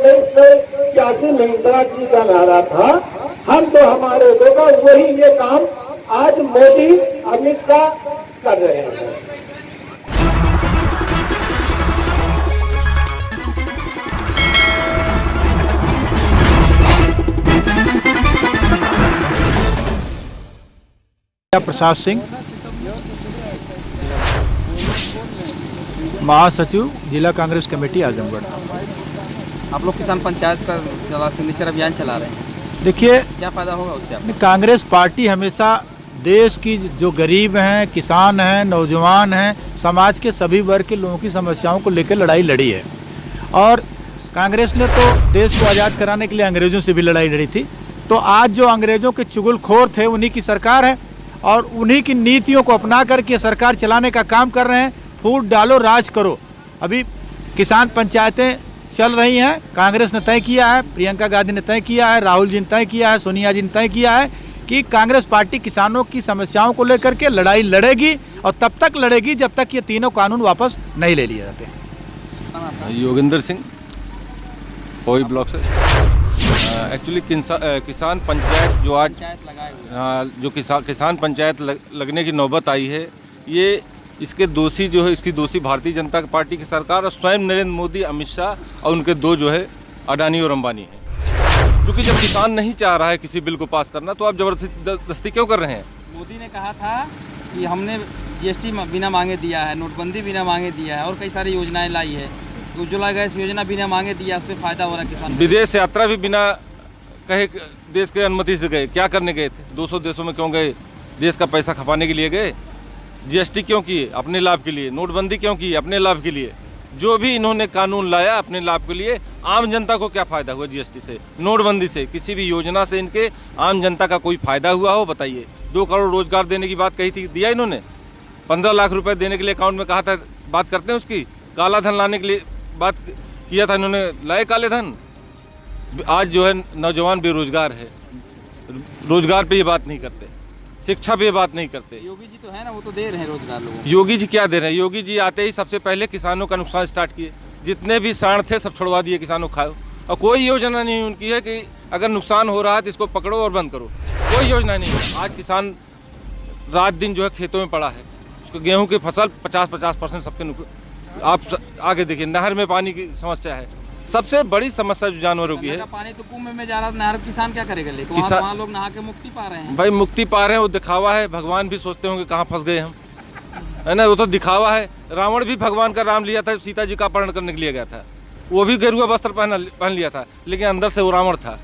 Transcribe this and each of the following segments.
देश में 81 में इंदिरा जी का नारा था, हम तो हमारे होगा, वही ये काम आज मोदी अमित शाह कर रहे हैं। प्रसाद सिंह, महासचिव जिला कांग्रेस कमेटी आजमगढ़। आप लोग किसान पंचायत का सिग्नेचर अभियान चला रहे हैं, देखिए क्या फायदा होगा उससे आपको? कांग्रेस पार्टी हमेशा देश की जो गरीब हैं, किसान हैं, नौजवान हैं, समाज के सभी वर्ग के लोगों की समस्याओं को लेकर लड़ाई लड़ी है। और कांग्रेस ने तो देश को आज़ाद कराने के लिए अंग्रेज़ों से भी लड़ाई लड़ी थी। तो आज जो अंग्रेज़ों के चुगलखोर थे उन्हीं की सरकार है और उन्हीं की नीतियों को अपना करके सरकार चलाने का काम कर रहे हैं। फूट डालो, राज करो। अभी किसान पंचायतें चल रही हैं, कांग्रेस ने तय किया है, प्रियंका गांधी ने तय किया है, राहुल जी ने तय किया है, सोनिया जी ने तय किया है कि कांग्रेस पार्टी किसानों की समस्याओं को लेकर के लड़ाई लड़ेगी और तब तक लड़ेगी जब तक ये तीनों कानून वापस नहीं ले लिए जाते। योगेंद्र सिंह, पोई ब्लॉक से। एक्चुअली किसान पंचायत जो आज जो किसान पंचायत लगने की नौबत आई है, ये इसके दोषी जो है, इसकी दोषी भारतीय जनता पार्टी की सरकार और स्वयं नरेंद्र मोदी, अमित शाह और उनके दो जो है अडानी और अंबानी हैं। क्योंकि जब किसान नहीं चाह रहा है किसी बिल को पास करना तो आप जबरदस्ती क्यों कर रहे हैं? मोदी ने कहा था कि हमने जीएसटी बिना मांगे दिया है, नोटबंदी बिना मांगे दिया है और कई सारी योजनाएं लाई है। उज्ज्वला गैस योजना बिना मांगे दिया, उससे फायदा हो रहा है किसान। विदेश यात्रा भी बिना कहे देश के अनुमति से गए। क्या करने गए थे? 200 देशों में क्यों गए? देश का पैसा खपाने के लिए गए? जीएसटी क्यों किए? अपने लाभ के लिए। नोटबंदी क्यों की? अपने लाभ के लिए। जो भी इन्होंने कानून लाया अपने लाभ के लिए, आम जनता को क्या फ़ायदा हुआ जीएसटी से, नोटबंदी से, किसी भी योजना से इनके आम जनता का कोई फ़ायदा हुआ हो? बताइए। 2 करोड़ रोजगार देने की बात कही थी, दिया इन्होंने? 15 लाख रुपए देने के लिए अकाउंट में कहा था, बात करते हैं उसकी। काला धन लाने के लिए बात किया था इन्होंने, लाए काले धन? आज जो है नौजवान बेरोजगार है, रोजगार पे ये बात नहीं करते, शिक्षा पे बात नहीं करते। योगी जी तो है ना, वो तो दे रहे हैं रोजगार लोगों को। योगी जी क्या दे रहे हैं? योगी जी आते ही सबसे पहले किसानों का नुकसान स्टार्ट किए। जितने भी साढ़ थे सब छुड़वा दिए, किसानों को खाओ। और कोई योजना नहीं उनकी है कि अगर नुकसान हो रहा है तो इसको पकड़ो और बंद करो। कोई योजना नहीं है। आज किसान रात दिन जो है खेतों में पड़ा है, उसको गेहूँ की फसल 50% सबके आप आगे देखिए, नहर में पानी की समस्या है। सबसे बड़ी समस्या जो जानवरों की है, पानी तो कुएं में जा रहा है, नहर किसान क्या करेगा? लेकिन वहाँ लोग नहा के मुक्ति पा रहे हैं। भाई मुक्ति पा रहे हैं, वो दिखावा है। भगवान भी सोचते होंगे कहाँ फंस गए हम, है ना? वो तो दिखावा है। रावण भी भगवान का नाम लिया था, सीता जी का अपहरण करने के लिए गया था, वो भी गेरुआ वस्त्र पहन लिया था, लेकिन अंदर से वो रावण था,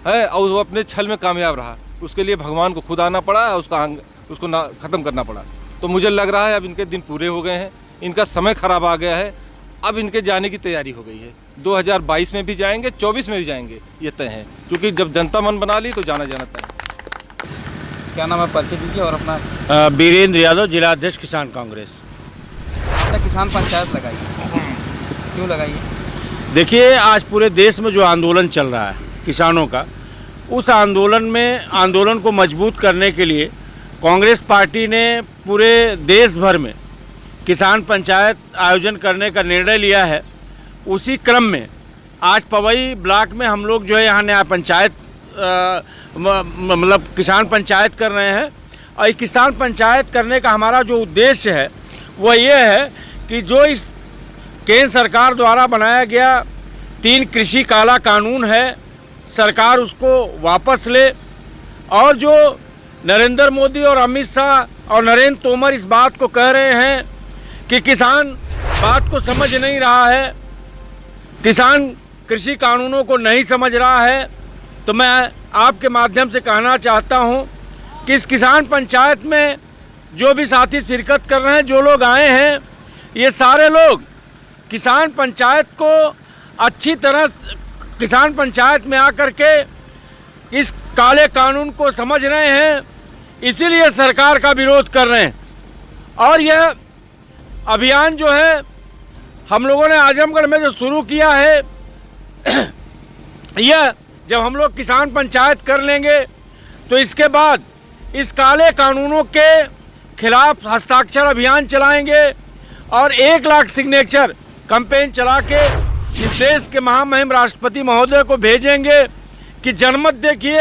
है, और वो अपने छल में कामयाब रहा। उसके लिए भगवान को खुद आना पड़ा, उसको ख़त्म करना पड़ा। तो मुझे लग रहा है अब इनके दिन पूरे हो गए हैं, इनका समय खराब आ गया है। अब इनके जाने की तैयारी हो गई है। 2022 में भी जाएंगे, 24 में भी जाएंगे, ये तय है। क्योंकि जब जनता मन बना ली तो जाना तय है। क्या नाम है, परिचय दीजिए। और अपना? वीरेंद्र यादव, जिला अध्यक्ष किसान कांग्रेस। आपने किसान पंचायत लगाई, क्यों लगाई? देखिए, आज पूरे देश में जो आंदोलन चल रहा है किसानों का, उस आंदोलन को मजबूत करने के लिए कांग्रेस पार्टी ने पूरे देश भर में किसान पंचायत आयोजन करने का निर्णय लिया है। उसी क्रम में आज पवई ब्लॉक में हम लोग जो है यहाँ नया पंचायत मतलब किसान पंचायत कर रहे हैं। और किसान पंचायत करने का हमारा जो उद्देश्य है वो ये है कि जो इस केंद्र सरकार द्वारा बनाया गया 3 कृषि काला कानून है, सरकार उसको वापस ले। और जो नरेंद्र मोदी और अमित शाह और नरेंद्र तोमर इस बात को कह रहे हैं कि किसान बात को समझ नहीं रहा है, किसान कृषि कानूनों को नहीं समझ रहा है, तो मैं आपके माध्यम से कहना चाहता हूं कि इस किसान पंचायत में जो भी साथी शिरकत कर रहे हैं, जो लोग आए हैं, ये सारे लोग किसान पंचायत को अच्छी तरह किसान पंचायत में आकर के इस काले कानून को समझ रहे हैं, इसीलिए सरकार का विरोध कर रहे हैं। और यह अभियान जो है हम लोगों ने आजमगढ़ में जो शुरू किया है, यह जब हम लोग किसान पंचायत कर लेंगे तो इसके बाद इस काले कानूनों के खिलाफ हस्ताक्षर अभियान चलाएंगे और 1 लाख सिग्नेचर कैंपेन चला के इस देश के महामहिम राष्ट्रपति महोदय को भेजेंगे कि जनमत देखिए,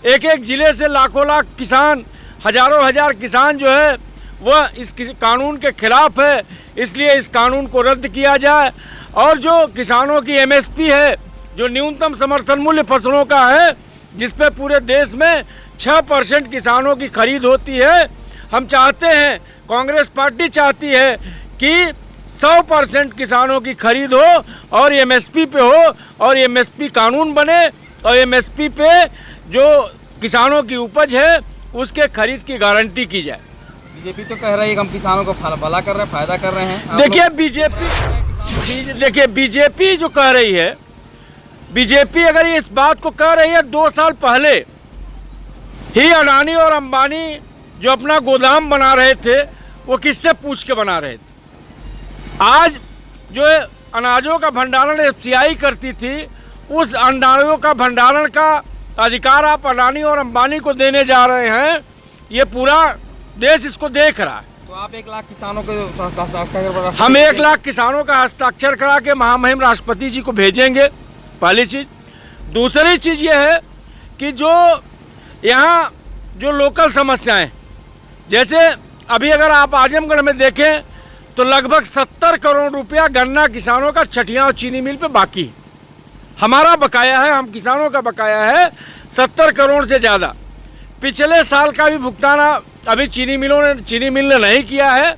एक एक जिले से लाखों लाख किसान, हजारों हजार किसान जो है वह इस कानून के खिलाफ है, इसलिए इस कानून को रद्द किया जाए। और जो किसानों की एमएसपी है, जो न्यूनतम समर्थन मूल्य फसलों का है, जिस पे पूरे देश में 6% किसानों की खरीद होती है, हम चाहते हैं, कांग्रेस पार्टी चाहती है कि 100% किसानों की खरीद हो और एमएसपी पे हो, और एमएसपी कानून बने, और एमएसपी पे जो किसानों की उपज है उसके खरीद की गारंटी की जाए। बीजेपी तो कह रही है कि हम किसानों को भला कर रहे हैं, फायदा कर रहे हैं। देखिए बीजेपी जो कह रही है, बीजेपी अगर इस बात को कह रही है, 2 साल पहले ही अडानी और अंबानी जो अपना गोदाम बना रहे थे वो किससे पूछ के बना रहे थे। आज जो अनाजों का भंडारण एफसीआई करती थी, उस अनाजों का भंडारण का अधिकार आप अडानी और अंबानी को देने जा रहे हैं। ये पूरा देश इसको देख रहा है। तो आप 1 लाख किसानों को, हम 1 लाख किसानों का हस्ताक्षर करा के महामहिम राष्ट्रपति जी को भेजेंगे, पहली चीज़। दूसरी चीज़ ये है कि जो यहाँ जो लोकल समस्याएं, जैसे अभी अगर आप आजमगढ़ में देखें तो लगभग 70 करोड़ रुपया गन्ना किसानों का छठियाँ और चीनी मिल पे बाकी है। हमारा बकाया है, हम किसानों का बकाया है 70 करोड़ से ज़्यादा। पिछले साल का भी भुगतान अभी चीनी मिल ने नहीं किया है।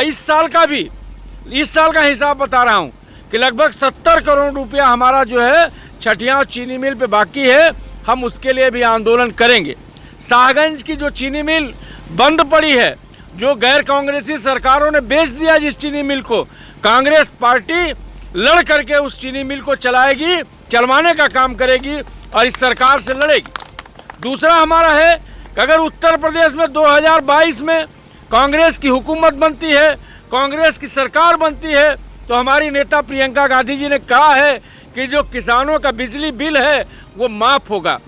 इस साल का हिसाब बता रहा हूँ कि लगभग 70 करोड़ रुपया हमारा जो है छठियाँ और चीनी मिल पे बाकी है। हम उसके लिए भी आंदोलन करेंगे। शाहगंज की जो चीनी मिल बंद पड़ी है, जो गैर कांग्रेसी सरकारों ने बेच दिया जिस चीनी मिल को, कांग्रेस पार्टी लड़ करके उस चीनी मिल को चलाएगी, चलवाने का काम करेगी और इस सरकार से लड़ेगी। दूसरा हमारा है कि अगर उत्तर प्रदेश में 2022 में कांग्रेस की हुकूमत बनती है, कांग्रेस की सरकार बनती है, तो हमारी नेता प्रियंका गांधी जी ने कहा है कि जो किसानों का बिजली बिल है वो माफ़ होगा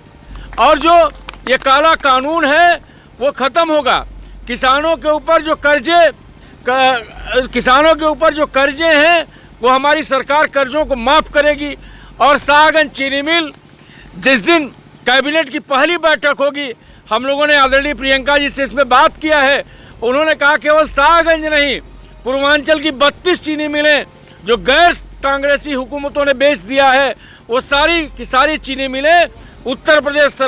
और जो ये काला कानून है वो ख़त्म होगा। किसानों के ऊपर जो कर्जे हैं वो हमारी सरकार कर्जों को माफ़ करेगी। और शाहगंज चीनी मिल, जिस दिन कैबिनेट की पहली बैठक होगी, हम लोगों ने आदरणीय प्रियंका जी से इसमें बात किया है। उन्होंने कहा केवल शाहगंज नहीं, पूर्वांचल की 32 चीनी मिलें जो गैर कांग्रेसी हुकूमतों ने बेच दिया है, वो सारी की सारी चीनी मिलें उत्तर प्रदेश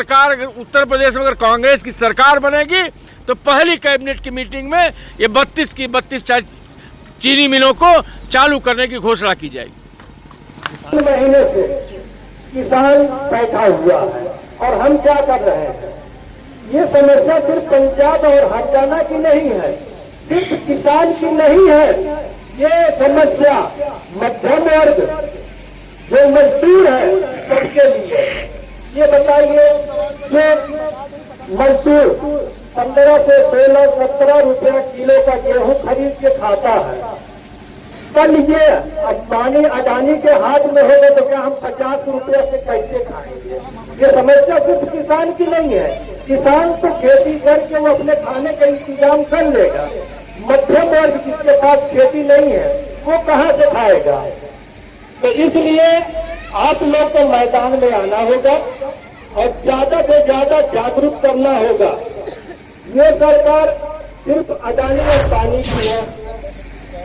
में अगर कांग्रेस की सरकार बनेगी तो पहली कैबिनेट की मीटिंग में ये 32 की 32 चीनी मिलों को चालू करने की घोषणा की जाएगी। महीने से किसान बैठा हुआ है और हम क्या कर रहे हैं? ये समस्या सिर्फ पंजाब और हरियाणा की नहीं है, सिर्फ किसान की नहीं है। ये समस्या मध्यम वर्ग जो मजदूर है सबके लिए। ये बताइए, जो मजदूर 15 से 16, 17 रुपया किलो का गेहूं खरीद के खाता है, कल ये अंबानी अडानी के हाथ में होगा तो क्या हम 50 रुपया से कैसे खाएंगे? ये समस्या सिर्फ किसान की नहीं है। किसान तो खेती करके वो अपने खाने का इंतजाम कर लेगा। मध्यम वर्ग जिसके पास खेती नहीं है वो कहाँ से खाएगा? तो इसलिए आप लोग को मैदान में आना होगा और ज्यादा से ज्यादा जागरूक करना होगा। ये सरकार सिर्फ अडानी अंबानी की है,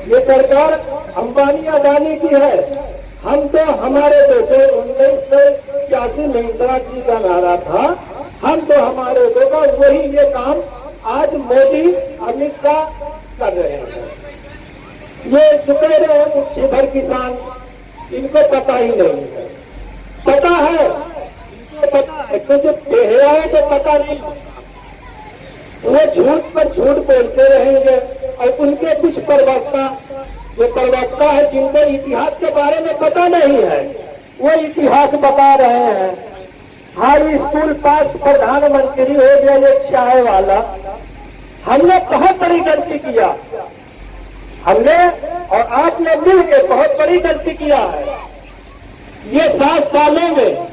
ये सरकार अंबानी अडानी की है। हम तो हमारे देश 1981 में इंदिरा जी का नारा था, हम तो हमारे देश वही ये काम आज मोदी अमित शाह कर रहे हैं। ये चुके रहे मुट्ठी भर किसान, इनको पता ही नहीं है। पता है, पता है तो जो टेढ़ा है तो पता नहीं, वो झूठ पर झूठ बोलते रहेंगे। और उनके कुछ प्रवक्ता है जिनको इतिहास के बारे में पता नहीं है, वो इतिहास बता रहे हैं। हाई स्कूल पास प्रधानमंत्री हो गया ये चाय वाला। हमने बहुत बड़ी गलती किया, हमने और आपने मिलकर बहुत बड़ी गलती किया है। ये 7 सालों में